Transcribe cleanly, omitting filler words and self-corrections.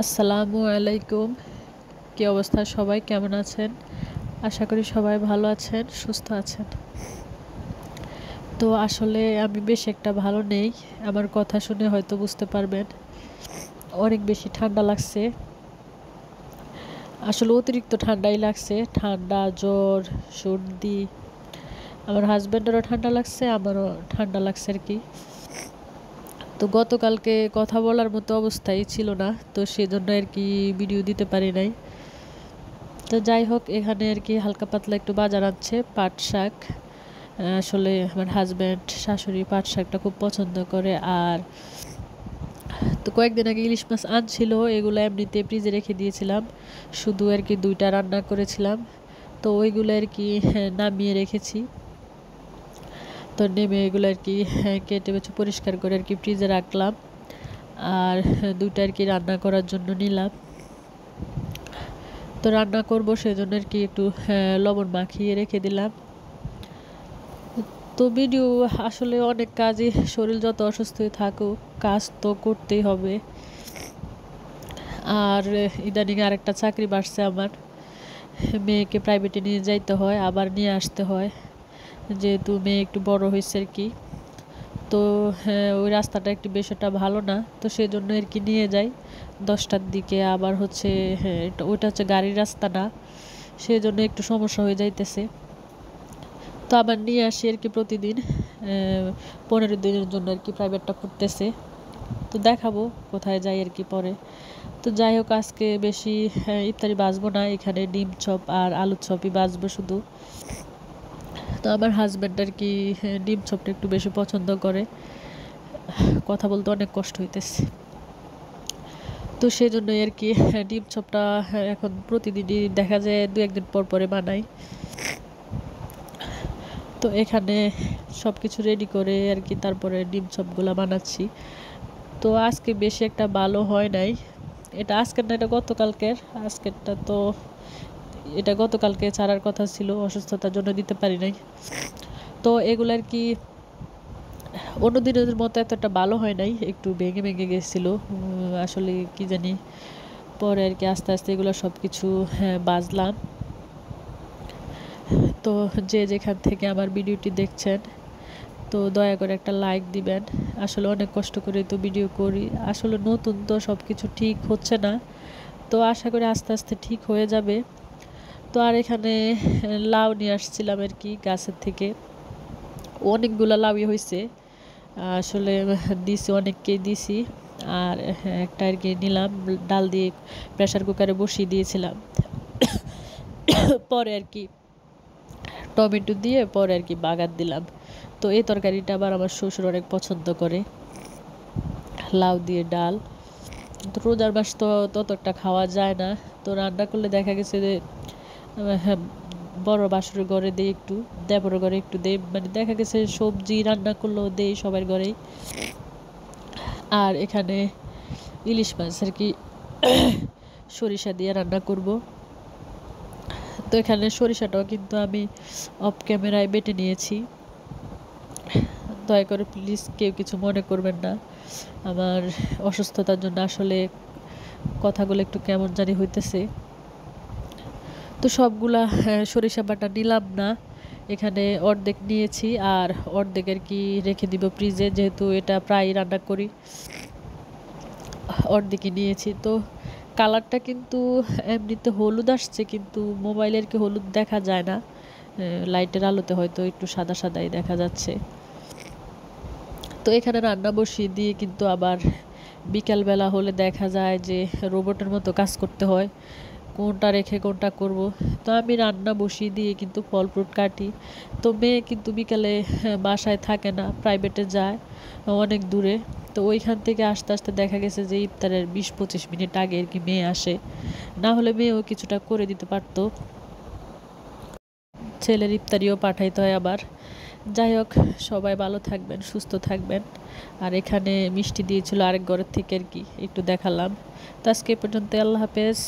আসসালামু আলাইকুম। কি অবস্থা সবাই, কেমন আছেন? আশা করি সবাই ভালো আছেন, সুস্থ আছেন। তো আসলে আমি বেশ একটা ভালো নেই। আমার কথা শুনে হয়তো বুঝতে পারবেন, অনেক বেশি ঠান্ডা লাগছে। আসলে অতিরিক্ত ঠান্ডাই লাগছে, ঠান্ডা, জ্বর, সর্দি। আমার হাজব্যান্ডেরও ঠান্ডা লাগছে, আমারও ঠান্ডা লাগছে আর কি। তো গতকালকে কথা বলার মতো অবস্থাই ছিল না, তো সেজন্য আর কি ভিডিও দিতে পারি নাই। তো যাই হোক, এখানে আর কি হালকা পাতলা একটু বাজার আনছে পাট শাক। আসলে আমার হাজব্যান্ড শাশুড়ি পাট শাকটা খুব পছন্দ করে। আর তো কয়েকদিন আগে ইলিশ মাছ আনছিল, এগুলো এমনিতে ফ্রিজে রেখে দিয়েছিলাম, শুধু আর কি 2টা রান্না করেছিলাম। তো ওইগুলো আর কি নামিয়ে রেখেছি। তো নেমে এগুলো আর কি কেটে বেছে পরিষ্কার করে আর কি ফ্রিজে রাখলাম। আর 2টা আর কি রান্না করার জন্য নিলাম। তো রান্না করবো সেজন্য আর কি একটু লবণ মাখিয়ে রেখে দিলাম। তো ভিডিও আসলে অনেক কাজই, শরীর যত অসুস্থই থাকুক কাজ তো করতেই হবে। আর ইদানিং আরেকটা চাকরি বাড়ছে আমার, মেয়েকে প্রাইভেটে নিয়ে যাইতে হয়, আবার নিয়ে আসতে হয়, যেহেতু মেয়ে একটু বড় হয়েছে আর কি। তো ওই রাস্তাটা একটু বেশ একটা ভালো না, তো সেজন্য আর কি নিয়ে যাই 10টার দিকে। আবার হচ্ছে ওইটা হচ্ছে গাড়ির রাস্তা না, সেজন্য একটু সমস্যা হয়ে যাইতেছে। তো আবার নিয়ে আসি আর কি প্রতিদিন। 15 দিনের জন্য আর কি প্রাইভেটটা পড়তেছে। তো দেখাবো কোথায় যাই আর কি পরে। তো যাই হোক, আজকে বেশি ইফতারি বাজবো না, এখানে ডিম চপ আর আলুর চপই বাজবো শুধু। তো আমার হাজব্যান্ড আর কি ডিম চপটা একটু বেশি পছন্দ করে, কথা বলতে অনেক কষ্ট হইতেছে। তো সেই জন্যই আর কি ডিম চপটা এখন প্রতিদিনই দেখা যায় 2-1 দিন পর পরে বানাই। তো এখানে সব কিছু রেডি করে আর কি তারপরে ডিম চপগুলো বানাচ্ছি। তো আজকে বেশি একটা ভালো হয় নাই। এটা আজকের না, এটা গতকালকের। আজকেরটা তো এটা গতকালকে ছাড়ার কথা ছিল, অসুস্থতার জন্য দিতে পারি নাই। তো এগুলো আর কি অন্য দিনের মতো এতটা ভালো হয় নাই, একটু ভেঙে ভেঙে গেছিলো। আসলে কি জানি, পরে আর কি আস্তে আস্তে এগুলো সব কিছু বাজলাম। তো যে যেখান থেকে আমার ভিডিওটি দেখছেন, তো দয়া করে একটা লাইক দিবেন। আসলে অনেক কষ্ট করে তো ভিডিও করি, আসলে নতুন তো সব কিছু ঠিক হচ্ছে না, তো আশা করি আস্তে আস্তে ঠিক হয়ে যাবে। তো আর এখানে লাউ নিয়ে আসছিলাম আর কি গাছের থেকে, অনেকগুলো লাউই হয়েছে। আসলে দিছি, অনেককেই দিছি। আর একটা আর কি নিলাম, ডাল দিয়ে প্রেসার কুকারে বসিয়ে দিয়েছিলাম। পরে আর কি টমেটো দিয়ে পরে আর কি বাগার দিলাম। তো এই তরকারিটা আবার আমার শ্বশুর অনেক পছন্দ করে, লাউ দিয়ে ডাল। তো রোজার মাস তো ততটা খাওয়া যায় না, তো রান্না করলে দেখা গেছে যে হ্যাঁ, বড় বাসুরের ঘরে দেই একটু, দেবরের ঘরে একটু দেই, মানে দেখা গেছে সবজি রান্না করলেও দেই সবার ঘরেই। আর এখানে ইলিশ মাছ আর কি সরিষা দিয়ে রান্না করব। তো এখানে সরিষাটাও কিন্তু আমি অফ ক্যামেরায় বেটে নিয়েছি, দয়া করে প্লিজ কেউ কিছু মনে করবেন না। আমার অসুস্থতার জন্য আসলে কথাগুলো একটু কেমন জানি হইতেছে। তো সবগুলা সরিষা বাটা নিলাম না, এখানে অর্ধেক নিয়েছি আর অর্ধেক আর কি রেখে দিব ফ্রিজে, যেহেতু এটা প্রায় রান্না করি। অর্ধেকই নিয়েছি। তো কালারটা কিন্তু এমনিতে হলুদ আসছে, কিন্তু মোবাইলের কি হলুদ দেখা যায় না, লাইটের আলোতে হয়তো একটু সাদা সাদাই দেখা যাচ্ছে। তো এখানে রান্না বসিয়ে দিয়ে কিন্তু আবার বিকালবেলা হলে দেখা যায় যে রোবটের মতো কাজ করতে হয়, কোনটা রেখে কোনটা করব। তো আমি রান্না বসিয়ে দিয়ে কিন্তু ফল ফ্রুট কাটি। তো মেয়ে কিন্তু বিকালে বাসায় থাকে না, প্রাইভেটে যায় অনেক দূরে। তো ওইখান থেকে আস্তে আস্তে দেখা গেছে যে ইফতারের 20-25 মিনিট আগে আর কি মেয়ে আসে, না হলে মেয়েও কিছুটা করে দিতে পারতো। ছেলের ইফতারিও পাঠাইতে হয় আবার। যাই হোক, সবাই ভালো থাকবেন, সুস্থ থাকবেন। আর এখানে মিষ্টি দিয়েছিল আরেক ঘরের থেকে আর কি একটু দেখালাম। তো আজকে এ পর্যন্ত, আল্লাহ হাফেজ।